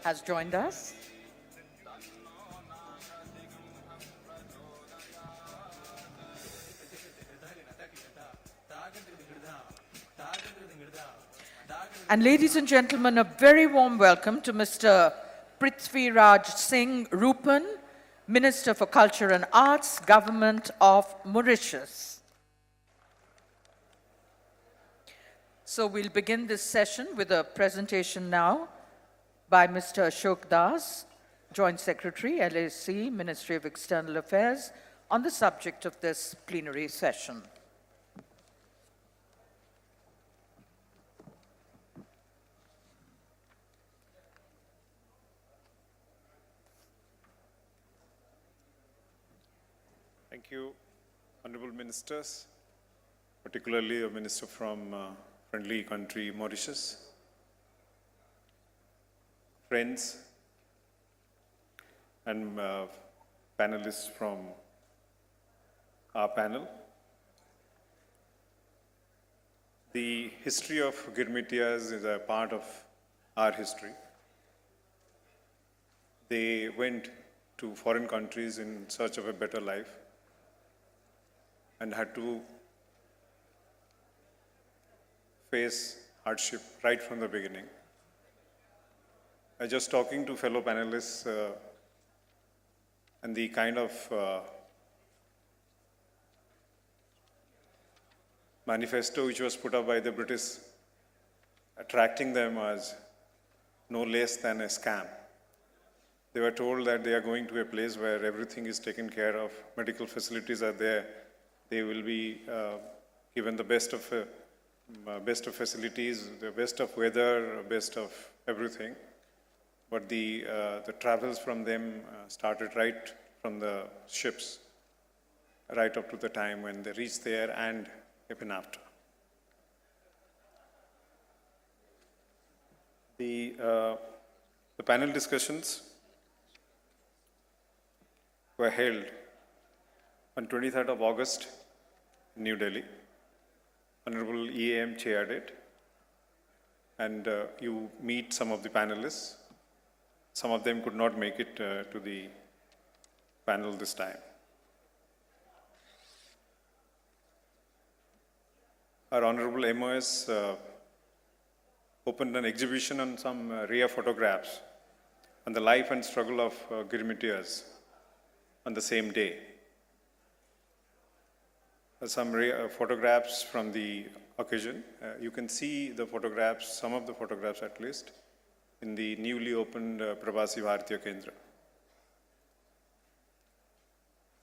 has joined us. And ladies and gentlemen, a very warm welcome to Mr. Prithvi Raj Singh Rupan, Minister for Culture and Arts, Government of Mauritius. So we'll begin this session with a presentation now by Mr. Ashok Das, Joint Secretary, LAC, Ministry of External Affairs, on the subject of this plenary session. Thank you, Honorable Ministers, particularly a Minister from friendly country Mauritius, friends and panelists from our panel. The history of Girmitias is a part of our history. They went to foreign countries in search of a better life and had to face hardship right from the beginning. I was just talking to fellow panelists and the kind of manifesto which was put up by the British attracting them was no less than a scam. They were told that they are going to a place where everything is taken care of, medical facilities are there, they will be given the best of facilities, the best of weather, best of everything. But the travels from them started right from the ships, right up to the time when they reached there and even after. The panel discussions were held on 23rd of August in New Delhi. Honorable EAM chaired it, and you meet some of the panelists. Some of them could not make it to the panel this time. Our Honorable MOS opened an exhibition on some rare photographs on the life and struggle of Girmitias on the same day. Some rare photographs from the occasion. You can see the photographs, some of the photographs at least, in the newly opened Pravasi Bharatiya Kendra.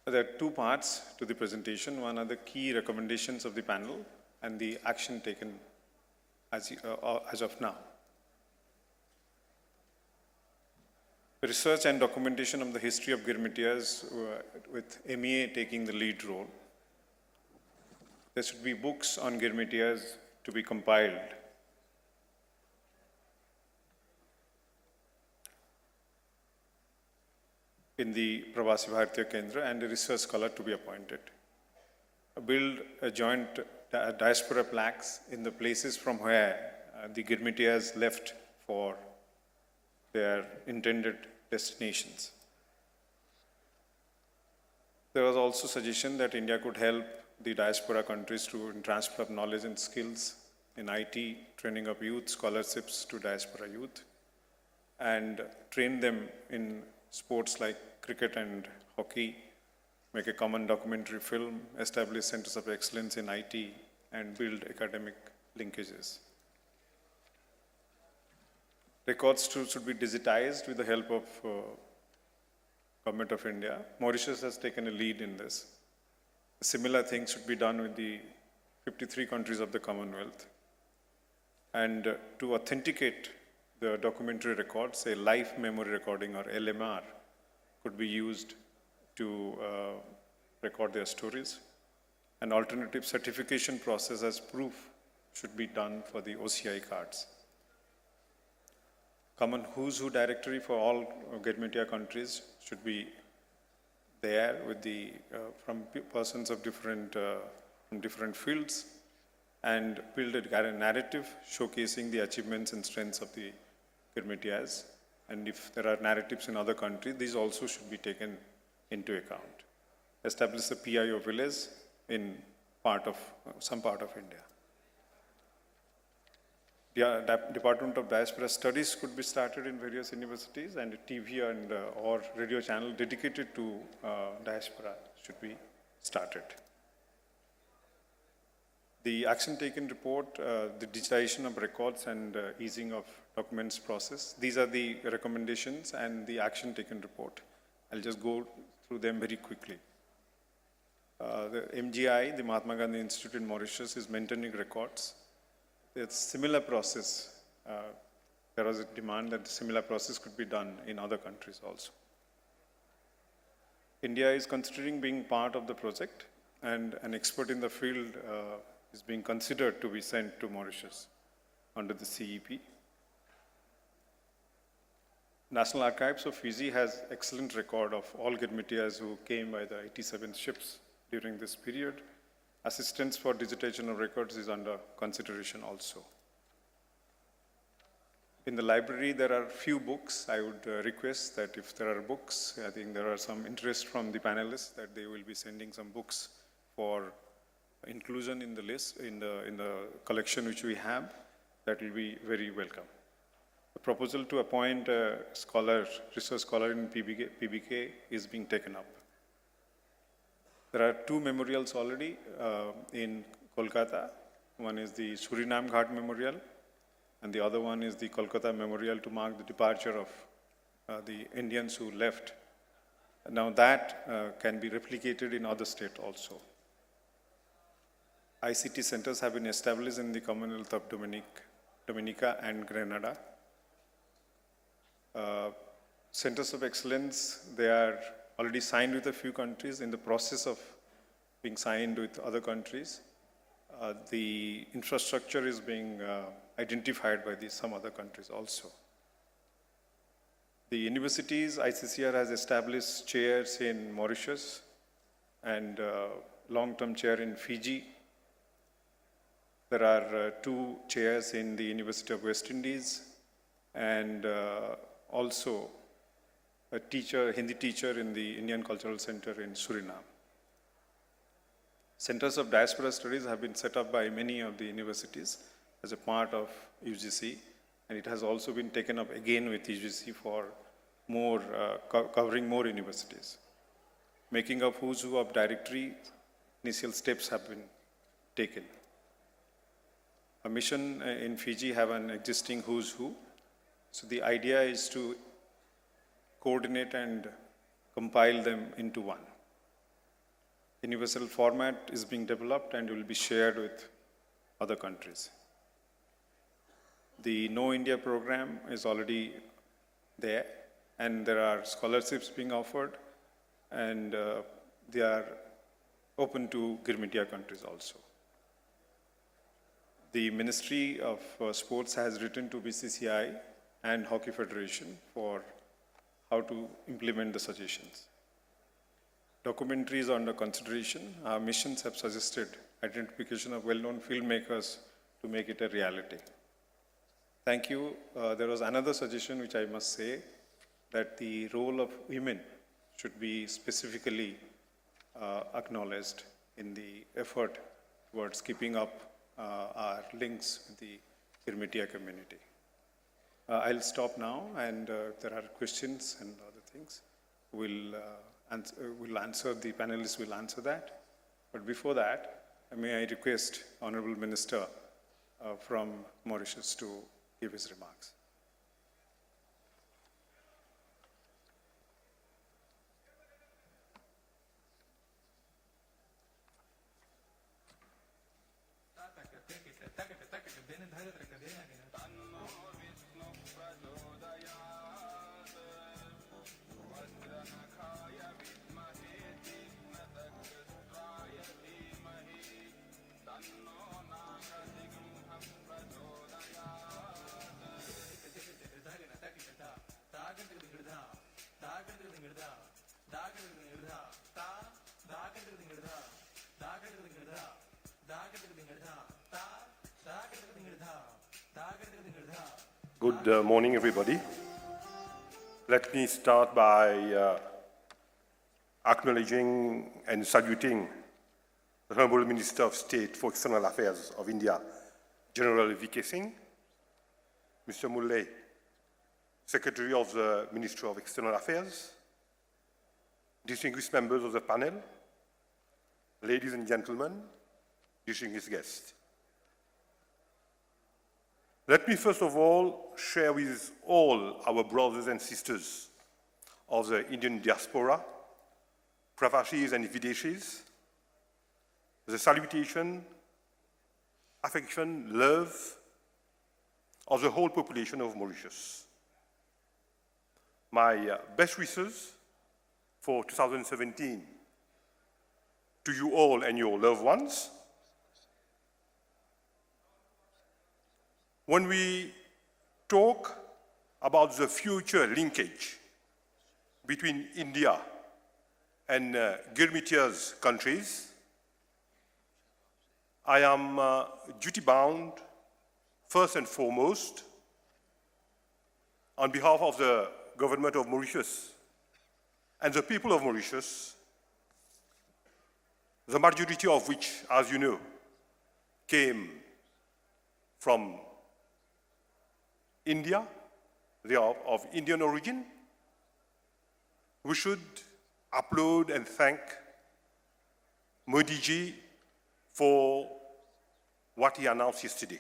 There are two parts to the presentation. One are the key recommendations of the panel and the action taken as of now. Research and documentation of the history of Girmitias with MEA taking the lead role. There should be books on Girmitias to be compiled. In the Pravasi Bharatiya Kendra and a research scholar to be appointed. Build a joint diaspora plaques in the places from where the Girmitias left for their intended destinations. There was also suggestion that India could help the diaspora countries to transfer knowledge and skills in IT, training of youth, scholarships to diaspora youth, and train them in sports like cricket and hockey, make a common documentary film, establish centers of excellence in IT, and build academic linkages. Records should be digitized with the help of Government of India. Mauritius has taken a lead in this. Similar things should be done with the 53 countries of the Commonwealth. And to authenticate the documentary records, a life memory recording or LMR could be used to record their stories. An alternative certification process as proof should be done for the OCI cards. Common who's who directory for all Girmitia countries should be there with the from persons of different from different fields, and build a narrative showcasing the achievements and strengths of the Girmitias, And if there are narratives in other countries, these also should be taken into account. Establish a PIO village in some part of India. The Department of Diaspora Studies could be started in various universities, and a TV and or radio channel dedicated to diaspora should be started. The action taken report, the digitization of records and easing of documents process. These are the recommendations and the action taken report. I'll just go through them very quickly. The MGI, the Mahatma Gandhi Institute in Mauritius, is maintaining records. It's similar process. There was a demand that similar process could be done in other countries also. India is considering being part of the project, and an expert in the field is being considered to be sent to Mauritius under the CEP. National Archives of Fiji has excellent record of all Girmitias who came by the 87 ships during this period. Assistance for digitization of records is under consideration also. In the library, there are few books. I would request that if there are books, I think there are some interest from the panelists that they will be sending some books for inclusion in the list, in the collection which we have. That will be very welcome. The proposal to appoint a research scholar in PBK is being taken up. There are two memorials already in Kolkata. One is the Suriname Ghat Memorial, and the other one is the Kolkata Memorial to mark the departure of the Indians who left. Now that can be replicated in other states also. ICT centers have been established in the Commonwealth of Dominica and Grenada. Centers of excellence, they are already signed with a few countries, in the process of being signed with other countries. The infrastructure is being identified by some other countries also. The universities, ICCR has established chairs in Mauritius and long-term chair in Fiji. There are two chairs in the University of West Indies, and also a teacher, Hindi teacher in the Indian Cultural Center in Suriname. Centers of Diaspora Studies have been set up by many of the universities as a part of UGC, and it has also been taken up again with UGC for more, covering more universities. Making of who's who of directory, initial steps have been taken. A mission in Fiji have an existing who's who. So the idea is to coordinate and compile them into one. Universal format is being developed and will be shared with other countries. The Know India program is already there, and there are scholarships being offered, and they are open to Girmitia countries also. The Ministry of Sports has written to BCCI and Hockey Federation for how to implement the suggestions. Documentaries are under consideration. Our missions have suggested identification of well-known filmmakers to make it a reality. Thank you. There was another suggestion which I must say, that the role of women should be specifically acknowledged in the effort towards keeping up our links with the Girmitia community. I'll stop now, and if there are questions and other things, we'll answer, the panelists will answer that. But before that, may I request Honorable Minister from Mauritius to give his remarks. Good morning, everybody. Let me start by acknowledging and saluting the Honorable Minister of State for External Affairs of India, General V.K. Singh, Mr. Mulle, Secretary of the Ministry of External Affairs, distinguished members of the panel, ladies and gentlemen, distinguished guests. Let me first of all share with all our brothers and sisters of the Indian diaspora, Pravashis and Videshis, the salutation, affection, love of the whole population of Mauritius. My best wishes for 2017 to you all and your loved ones. When we talk about the future linkage between India and Girmitia's countries, I am duty-bound, first and foremost, on behalf of the government of Mauritius and the people of Mauritius, the majority of which, as you know, came from India, they are of Indian origin. We should applaud and thank Modi ji for what he announced yesterday.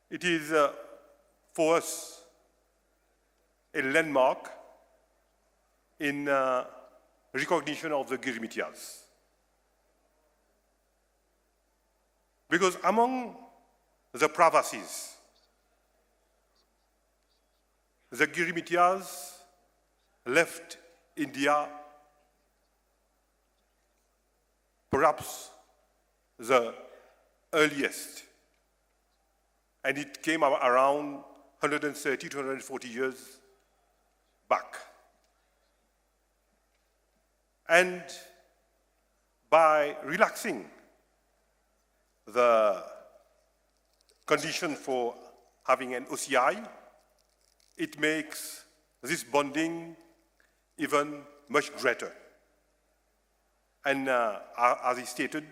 It is for us a landmark in recognition of the Girmitias. Because among the Pravasis, the Girmitias left India perhaps the earliest, and it came around 130 to 140 years back. And by relaxing the condition for having an OCI, it makes this bonding even much greater. And as he stated,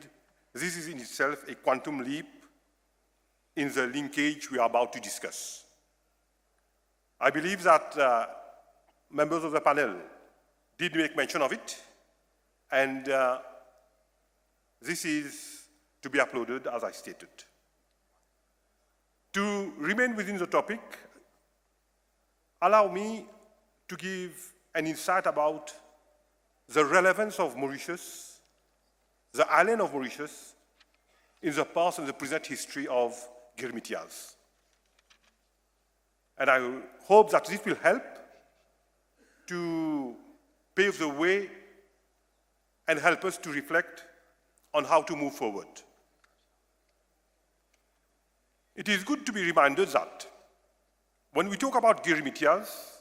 this is in itself a quantum leap in the linkage we are about to discuss. I believe that members of the panel did make mention of it, and this is to be applauded, as I stated. To remain within the topic, allow me to give an insight about the relevance of Mauritius, the island of Mauritius, in the past and the present history of Girmitias. And I hope that this will help to pave the way and help us to reflect on how to move forward. It is good to be reminded that when we talk about Girmitias,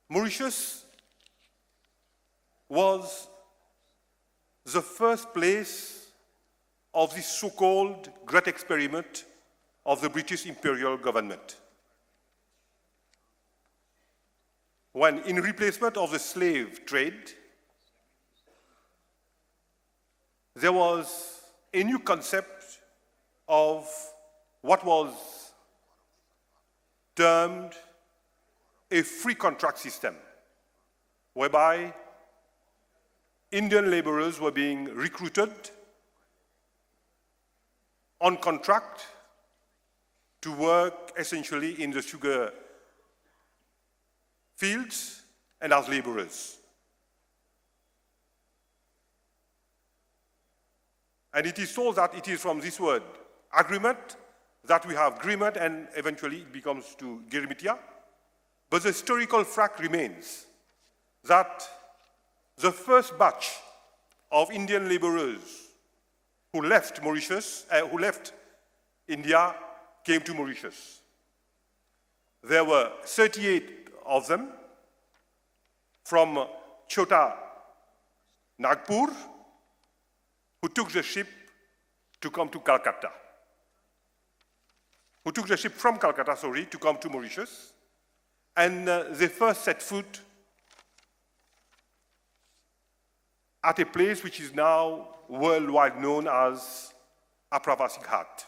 Mauritius was the first place of this so-called great experiment of the British imperial government. When, in replacement of the slave trade, there was a new concept of what was termed a free contract system, whereby Indian laborers were being recruited on contract to work essentially in the sugar fields and as laborers. And it is so that it is from this word, agreement, that we have agreement and eventually it becomes to Girmitia. But the historical fact remains that the first batch of Indian laborers who left Mauritius, who left India, came to Mauritius. There were 38 of them from Chota, Nagpur, who took the ship to come to Calcutta. who took the ship from Calcutta, to come to Mauritius. And they first set foot at a place which is now worldwide known as Apravasi Ghat.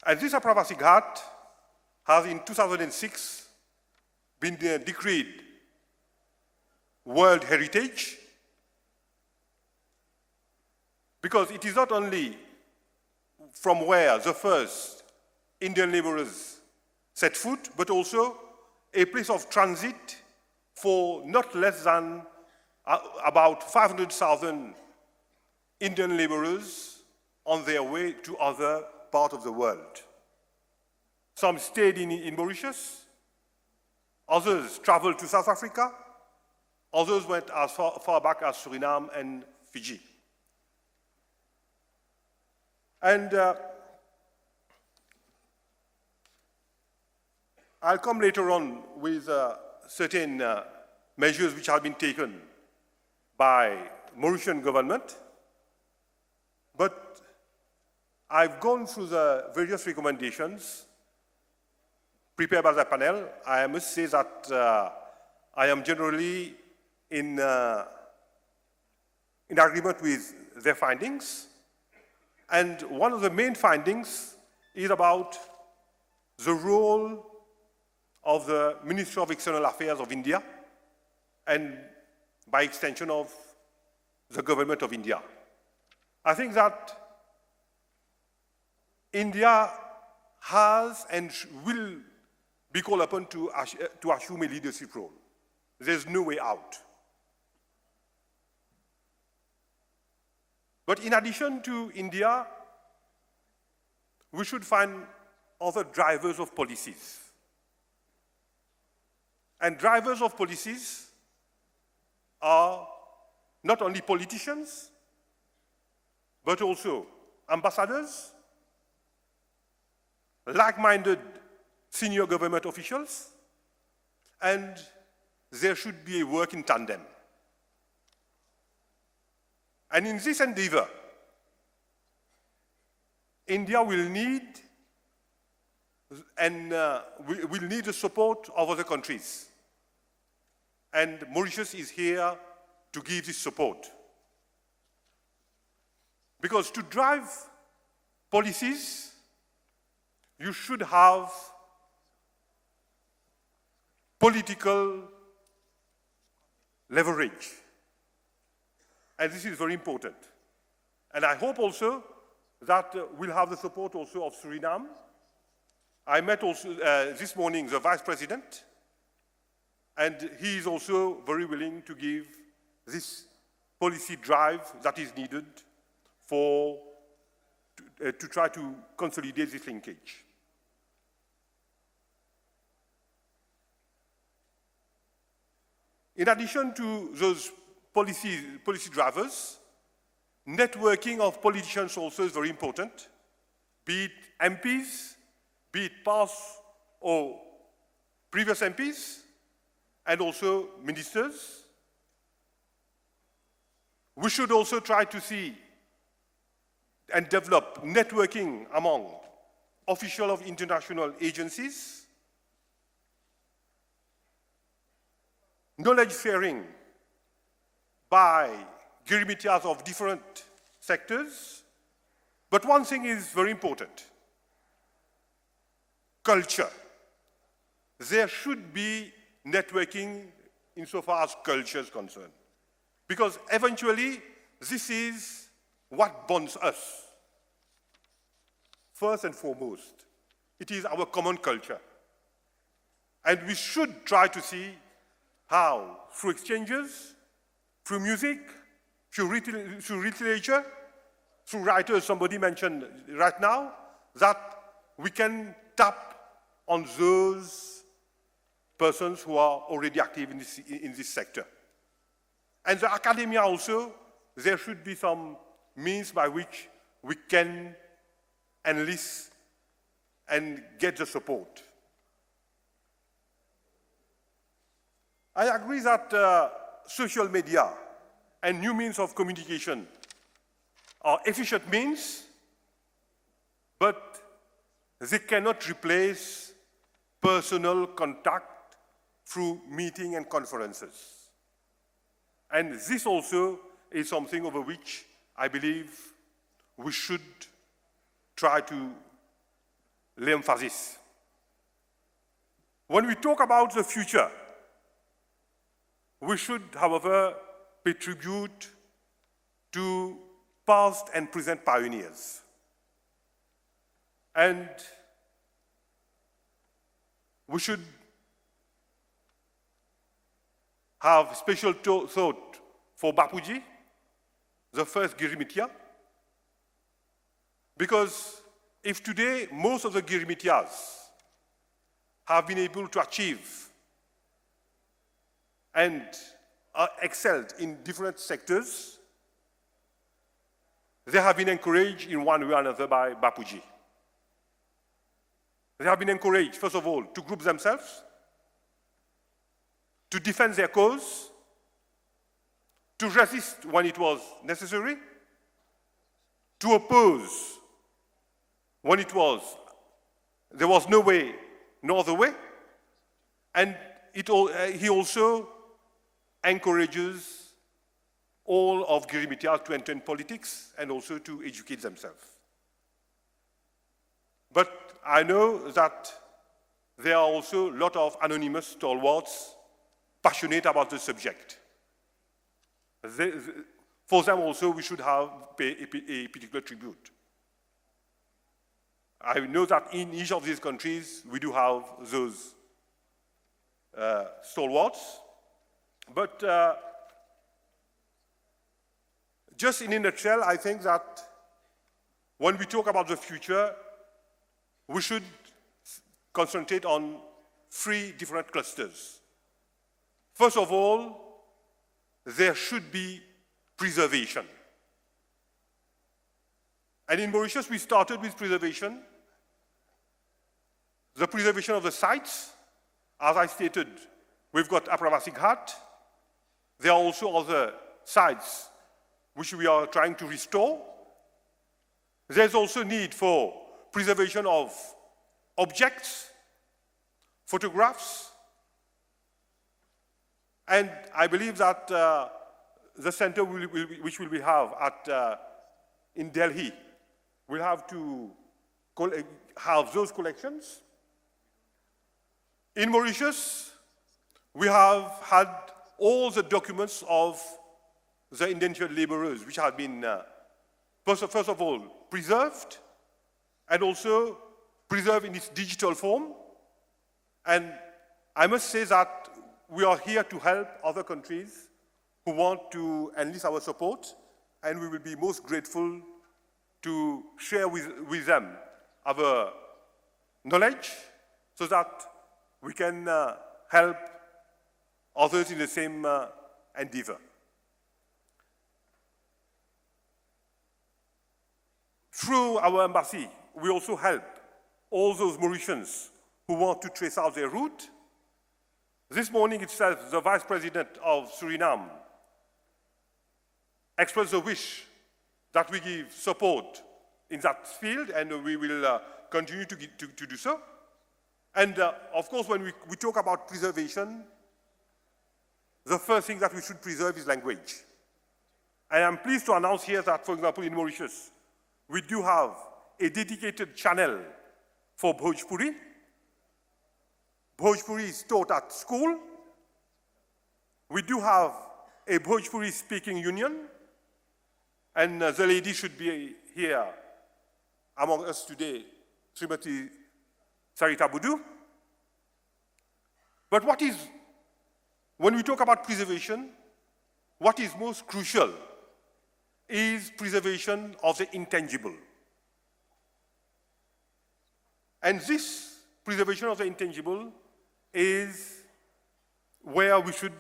And this Apravasi Ghat has in 2006 been decreed World Heritage because it is not only from where the first Indian laborers set foot, but also a place of transit for not less than about 500,000 Indian laborers on their way to other parts of the world. Some stayed in Mauritius, others traveled to South Africa, others went as far back as Suriname and Fiji. And I'll come later on with certain measures which have been taken by Mauritian government, but I've gone through the various recommendations prepared by the panel. I must say that I am generally in agreement with their findings. And one of the main findings is about the role of the Ministry of External Affairs of India and by extension of the government of India. I think that India has and will be called upon to assume a leadership role. There's no way out. But in addition to India, we should find other drivers of policies. And drivers of policies are not only politicians, but also ambassadors, like-minded senior government officials, and there should be a work in tandem. And in this endeavor, India will need the support of other countries. And Mauritius is here to give this support. Because to drive policies, you should have political leverage. And this is very important. And I hope also that we'll have the support also of Suriname. I met also this morning the Vice President, and he is also very willing to give this policy drive that is needed to try to consolidate this linkage. In addition to those policy drivers, networking of politicians also is very important, be it MPs, be it past or previous MPs, and also ministers. We should also try to see and develop networking among officials of international agencies, knowledge sharing by Girimityas of different sectors. But one thing is very important: culture. There should be networking insofar as culture is concerned, because eventually this is what bonds us. First and foremost, it is our common culture. And we should try to see how, through exchanges, through music, through literature, through writers somebody mentioned right now, that we can tap on those persons who are already active in this sector. And the academia also, there should be some means by which we can enlist and get the support. I agree that social media and new means of communication are efficient means, but they cannot replace personal contact through meeting and conferences. And this also is something over which I believe we should try to lay emphasis. When we talk about the future, we should, however, pay tribute to past and present pioneers. And we should have special thought for Bapuji, the first Girimitia, because if today most of the Girimitias have been able to achieve and are excelled in different sectors, they have been encouraged in one way or another by Bapuji. They have been encouraged, first of all, to group themselves, to defend their cause, to resist when it was necessary, to oppose when there was no way, no other way, and he also encourages all of Girimitias to enter in politics and also to educate themselves. But I know that there are also a lot of anonymous stalwarts passionate about the subject. For them also, we should pay a particular tribute. I know that in each of these countries, we do have those stalwarts. But just in a nutshell, I think that when we talk about the future, we should concentrate on 3 different clusters. First of all, there should be preservation. And in Mauritius, we started with preservation. The preservation of the sites, as I stated, we've got Apravasi Ghat. There are also other sites which we are trying to restore. There's also need for preservation of objects, photographs, and I believe that the center which we have in Delhi will have to have those collections. In Mauritius, we have had all the documents of the indentured laborers, which have been, first of all, preserved, and also preserved in its digital form. And I must say that we are here to help other countries who want to enlist our support, and we will be most grateful to share with them our knowledge so that we can help others in the same endeavor. Through our embassy, we also help all those Mauritians who want to trace out their route. This morning itself, the Vice President of Suriname expressed the wish that we give support in that field, and we will continue to do so. And of course, when we talk about preservation, the first thing that we should preserve is language. And I'm pleased to announce here that, for example, in Mauritius, we do have a dedicated channel for Bhojpuri. Bhojpuri is taught at school. We do have a Bhojpuri speaking union, and the lady should be here among us today, Srimati Sarita Budu. But when we talk about preservation, what is most crucial is preservation of the intangible. And this preservation of the intangible is where we should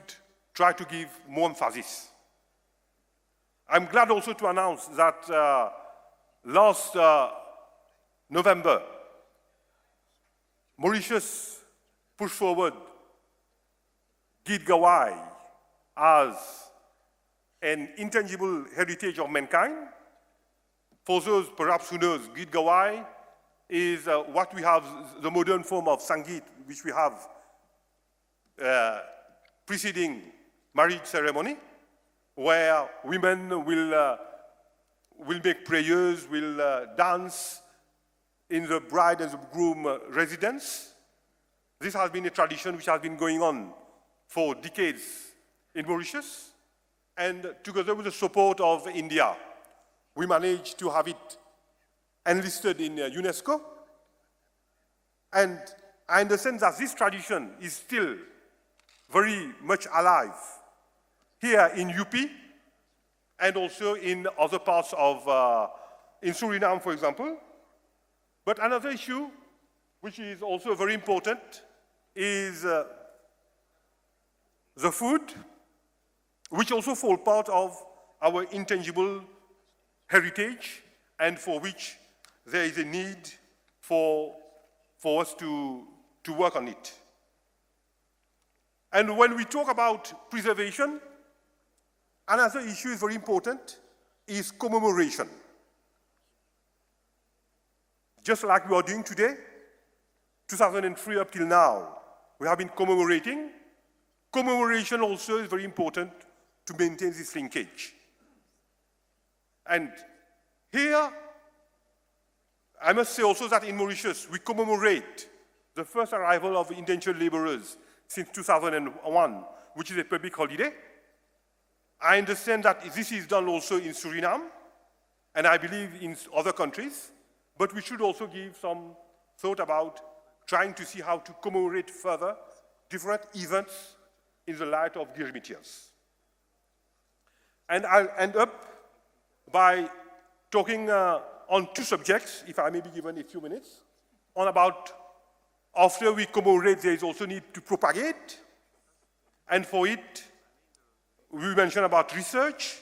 try to give more emphasis. I'm glad also to announce that last November, Mauritius pushed forward Git Gawai as an intangible heritage of mankind. For those perhaps who knows, Git Gawai is what we have, the modern form of Sangeet, which we have preceding marriage ceremony, where women will make prayers, will dance in the bride and the groom residence. This has been a tradition which has been going on for decades in Mauritius, and together with the support of India, we managed to have it enlisted in UNESCO. And I understand that this tradition is still very much alive here in UP and also in other parts of, in Suriname, for example. But another issue, which is also very important, is the food, which also forms part of our intangible heritage and for which there is a need for us to work on it. And when we talk about preservation, another issue is very important, is commemoration. Just like we are doing today, 2003 up till now, we have been commemorating. Commemoration also is very important to maintain this linkage. And here, I must say also that in Mauritius, we commemorate the first arrival of indentured laborers since 2001, which is a public holiday. I understand that this is done also in Suriname, and I believe in other countries, but we should also give some thought about trying to see how to commemorate further different events in the light of the Eremitians. And I'll end up by talking on two subjects, if I may be given a few minutes, on about after we commemorate, there is also need to propagate, and for it, we mentioned about research.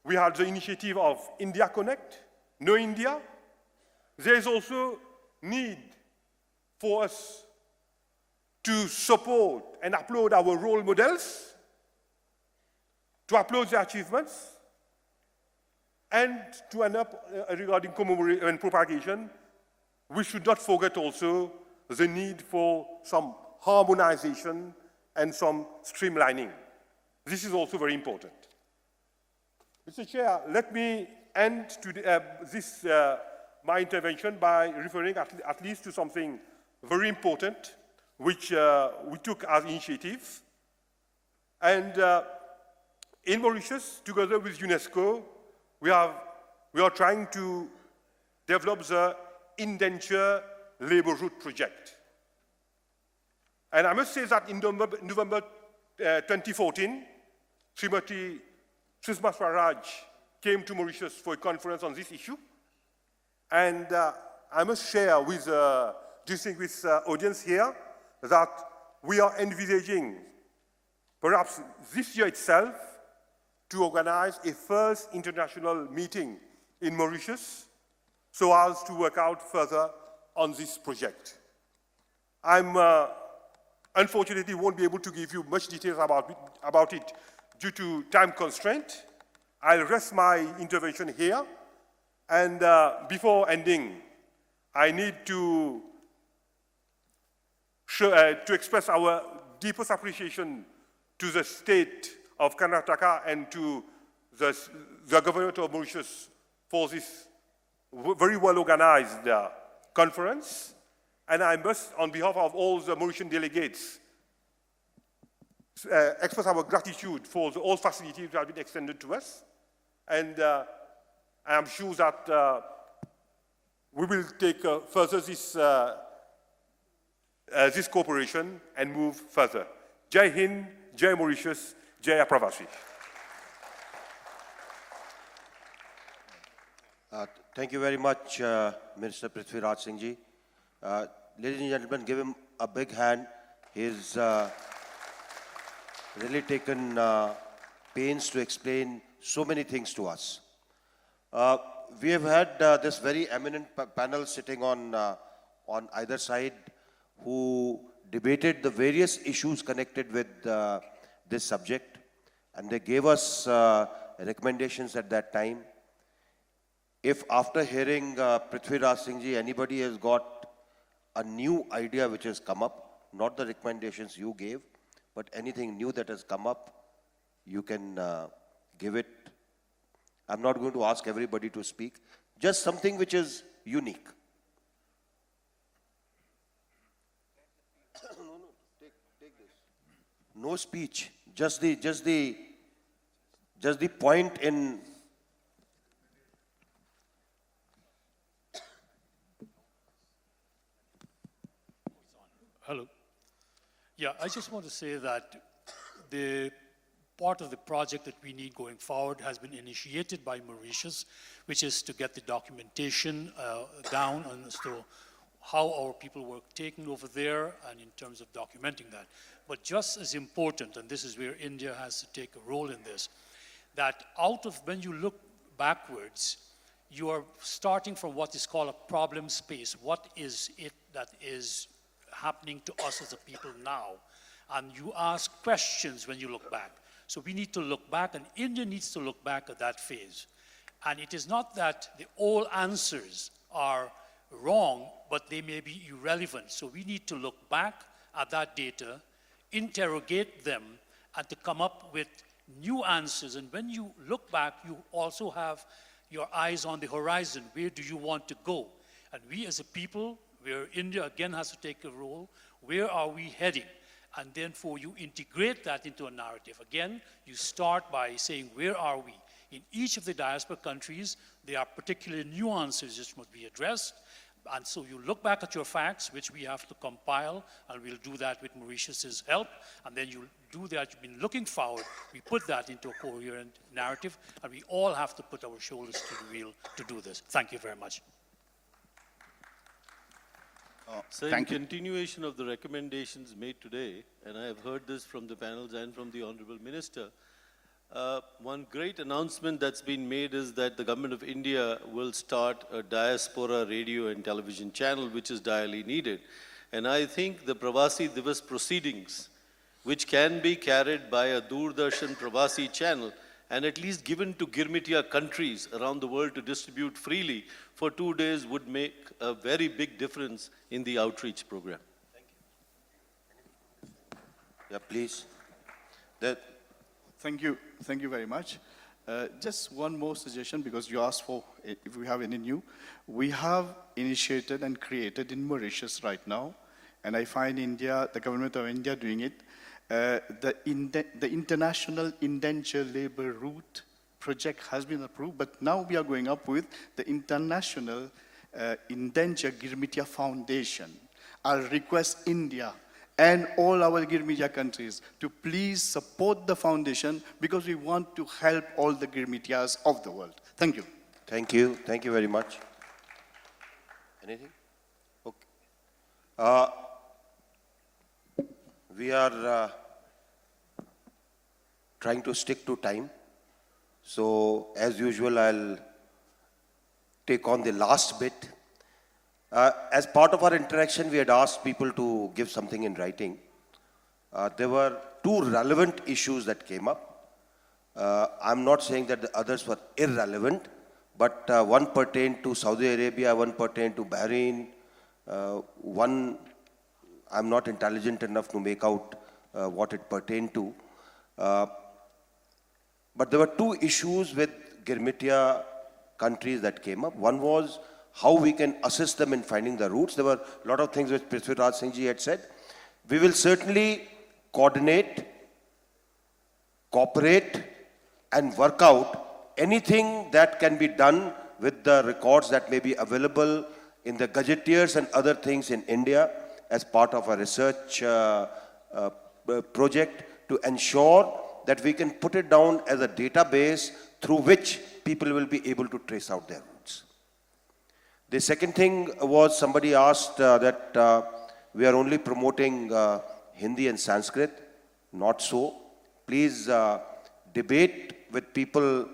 We had the initiative of India Connect, Know India. There is also need for us to support and upload our role models, to upload their achievements, and to end up regarding commemoration and propagation, we should not forget also the need for some harmonization and some streamlining. This is also very important. Mr. Chair, let me end my intervention by referring at least to something very important which we took as initiative. And in Mauritius, together with UNESCO, we are trying to develop the indenture labor route project. And I must say that in November 2014, Srimati Sushma Swaraj came to Mauritius for a conference on this issue. And I must share with the distinguished audience here that we are envisaging, perhaps this year itself, to organize a first international meeting in Mauritius so as to work out further on this project. I'm unfortunately won't be able to give you much details about it due to time constraint. I'll rest my intervention here. And before ending, I need to express our deepest appreciation to the state of Karnataka and to the government of Mauritius for this very well-organized conference. And I must, on behalf of all the Mauritian delegates, express our gratitude for all facilities that have been extended to us. And I am sure that we will take further this cooperation and move further. Jai Hind, Jai Mauritius, Jai Pravasi. Thank you very much, Minister Prithviraj Singh Ji. Ladies and gentlemen, give him a big hand. He's really taken pains to explain so many things to us. We have had this very eminent panel sitting on either side who debated the various issues connected with this subject, and they gave us recommendations at that time. if after hearing Prithviraj Singh ji, anybody has got a new idea which has come up, not the recommendations you gave, but anything new that has come up, you can give it. I'm not going to ask everybody to speak, just something which is unique. Take this. No speech, just the point in. Hello. Yeah, I just want to say that the part of the project that we need going forward has been initiated by Mauritius, which is to get the documentation down as to how our people were taken over there and in terms of documenting that. But just as important, and this is where India has to take a role in this, that out of when you look backwards, you are starting from what is called a problem space. What is it that is happening to us as a people now? And you ask questions when you look back. So we need to look back, and India needs to look back at that phase. And it is not that the all answers are wrong, but they may be irrelevant. So we need to look back at that data, interrogate them, and to come up with new answers. And when you look back, you also have your eyes on the horizon. Where do you want to go? And we as a people, where India again has to take a role, where are we heading? And therefore you integrate that into a narrative. Again, you start by saying, where are we? In each of the diaspora countries, there are particular nuances which must be addressed. And so you look back at your facts, which we have to compile, and we'll do that with Mauritius's help. And then you do that, you've been looking forward, we put that into a coherent narrative, and we all have to put our shoulders to the wheel to do this. Thank you very much. So in continuation of the recommendations made today, and I have heard this from the panels and from the Honorable Minister, one great announcement that's been made is that the Government of India will start a diaspora radio and television channel, which is direly needed. And I think the Pravasi Divas proceedings, which can be carried by a Doordarshan Pravasi channel, and at least given to Girmitia countries around the world to distribute freely for 2 days, would make a very big difference in the outreach program. Thank you. Yeah, please. Thank you very much. Just one more suggestion, because you asked for if we have any new. We have initiated and created in Mauritius right now, and I find India, the government of India doing it, the International Indenture Labor Route project has been approved, but now we are going up with the International Indenture Girmitia Foundation. I'll request India and all our Girmitia countries to please support the foundation, because we want to help all the Girmitias of the world. Thank you. Thank you. Thank you very much. Anything? Okay. We are trying to stick to time. So, as usual, I'll take on the last bit. As part of our interaction, we had asked people to give something in writing. There were two relevant issues that came up. I'm not saying that the others were irrelevant, but one pertained to Saudi Arabia, one pertained to Bahrain, one I'm not intelligent enough to make out what it pertained to. But there were two issues with Girmitia countries that came up. One was how we can assist them in finding the routes. There were a lot of things which Prithviraj Singh ji had said. We will certainly coordinate, cooperate, and work out anything that can be done with the records that may be available in the gazetteers and other things in India as part of a research project to ensure that we can put it down as a database through which people will be able to trace out their roots. The second thing was somebody asked that we are only promoting Hindi and Sanskrit. Not so. Please debate with people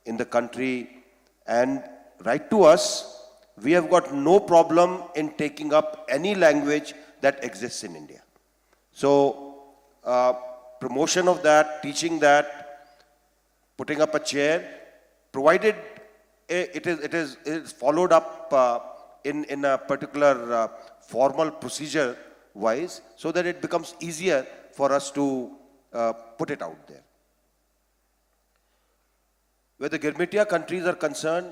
in the country and write to us. We have got no problem in taking up any language that exists in India. So, promotion of that, teaching that, putting up a chair, provided it is followed up in a particular formal procedure wise, so that it becomes easier for us to put it out there. Where the Girmitia countries are concerned,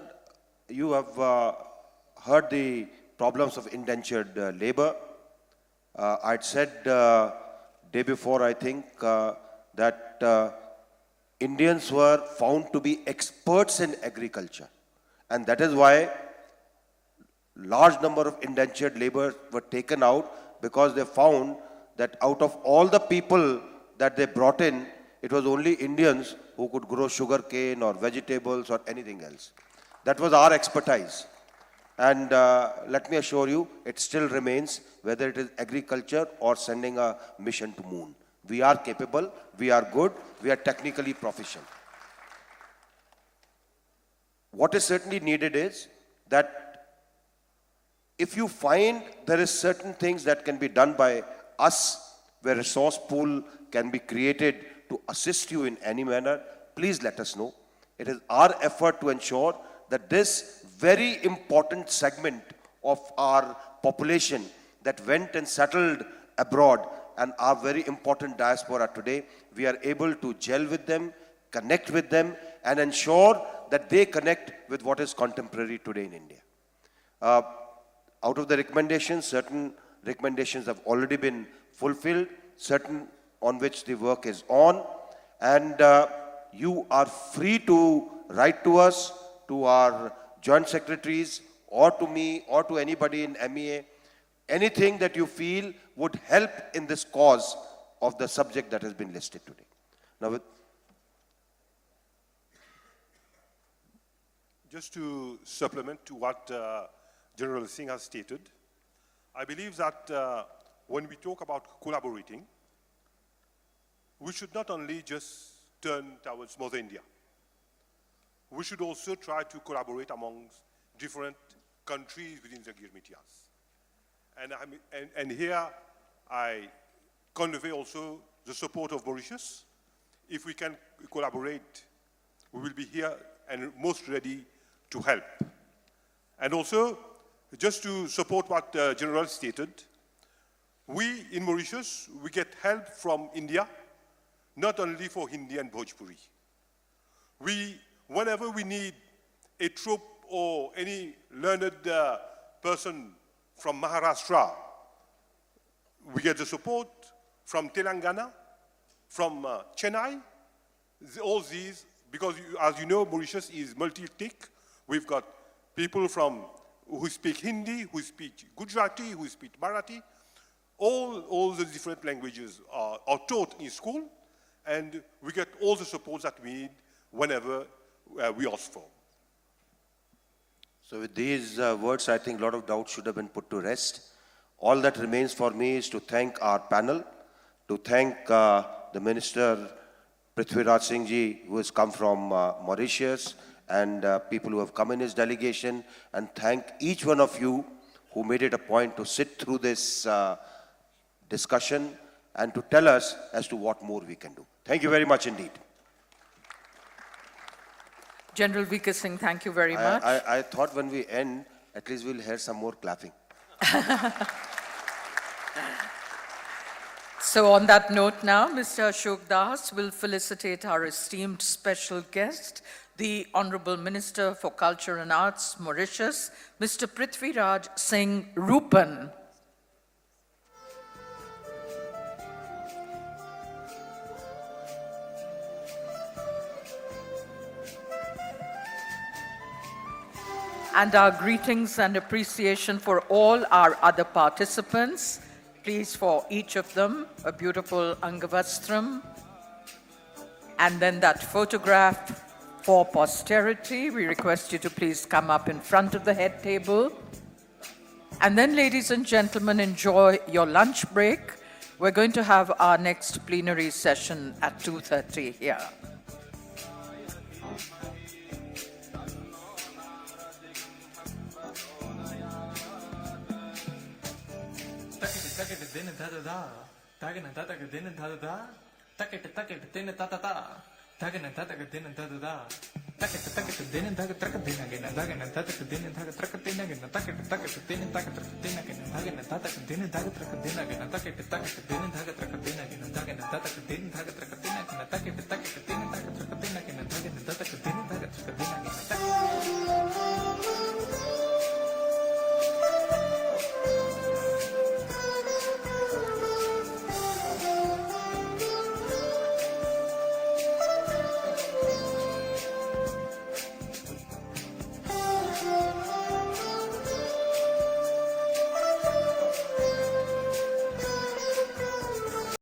you have heard the problems of indentured labor. I'd said day before, I think, that Indians were found to be experts in agriculture. And that is why large number of indentured labor were taken out, because they found that out of all the people that they brought in, it was only Indians who could grow sugar cane or vegetables or anything else. That was our expertise. And let me assure you, it still remains, whether it is agriculture or sending a mission to moon. We are capable, we are good, we are technically proficient. What is certainly needed is that if you find there is certain things that can be done by us, where resource pool can be created to assist you in any manner, please let us know. It is our effort to ensure that this very important segment of our population that went and settled abroad and our very important diaspora today, we are able to gel with them, connect with them, and ensure that they connect with what is contemporary today in India. Out of the recommendations, certain recommendations have already been fulfilled, certain on which the work is on, and you are free to write to us, to our joint secretaries, or to me, or to anybody in MEA, anything that you feel would help in this cause of the subject that has been listed today. Now, Just to supplement to what General Singh has stated, I believe that when we talk about collaborating, we should not only just turn towards Mother India. We should also try to collaborate amongst different countries within the Girmitias. And here I convey also the support of Mauritius. If we can collaborate, we will be here and most ready to help. And also, just to support what General stated, we in Mauritius, we get help from India, not only for Hindi and Bhojpuri. Whenever we need a troop or any learned person from Maharashtra, we get the support from Telangana, from Chennai, all these, because as you know, Mauritius is multi-ethnic. We've got people who speak Hindi, who speak Gujarati, who speak Marathi. All the different languages are taught in school, and we get all the support that we need whenever we ask for. so with these words, I think a lot of doubts should have been put to rest. All that remains for me is to thank our panel, to thank the Minister Prithviraj Singh Ji, who has come from Mauritius, and people who have come in his delegation, and thank each one of you who made it a point to sit through this discussion and to tell us as to what more we can do. Thank you very much indeed. General V.K. Singh, thank you very much. I thought when we end, at least we'll hear some more clapping. So on that note now, Mr. Ashok Das will felicitate our esteemed special guest, the Honorable Minister for Culture and Arts, Mauritius, Mr. Prithviraj Singh Rupan. And our greetings and appreciation for all our other participants. Please, for each of them, a beautiful Angavastram. And then that photograph for posterity. We request you to please come up in front of the head table. And then, ladies and gentlemen, enjoy your lunch break. We're going to have our next plenary session at 2:30 here. Takit din da da da.